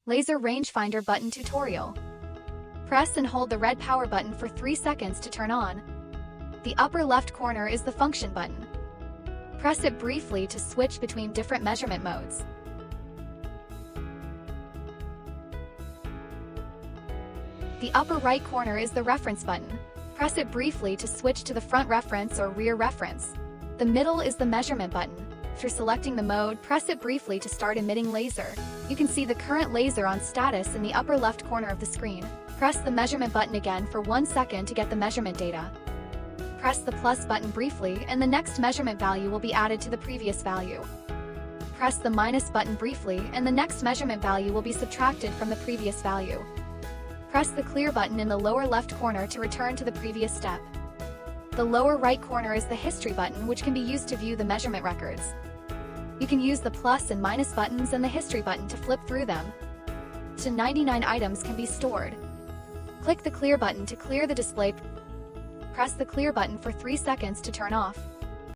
Laser rangefinder button tutorial. Press and hold the red power button for 3 seconds to turn on. The upper left corner is the function button. Press it briefly to switch between different measurement modes. The upper right corner is the reference button. Press it briefly to switch to the front reference or rear reference. The middle is the measurement button. After selecting the mode, press it briefly to start emitting laser. You can see the current laser on status in the upper left corner of the screen. Press the measurement button again for 1 second to get the measurement data. Press the plus button briefly and the next measurement value will be added to the previous value. Press the minus button briefly and the next measurement value will be subtracted from the previous value. Press the clear button in the lower left corner to return to the previous step. The lower right corner is the history button, which can be used to view the measurement records. You can use the plus and minus buttons and the history button to flip through them. To 99 items can be stored. Click the clear button to clear the display. Press the clear button for 3 seconds to turn off.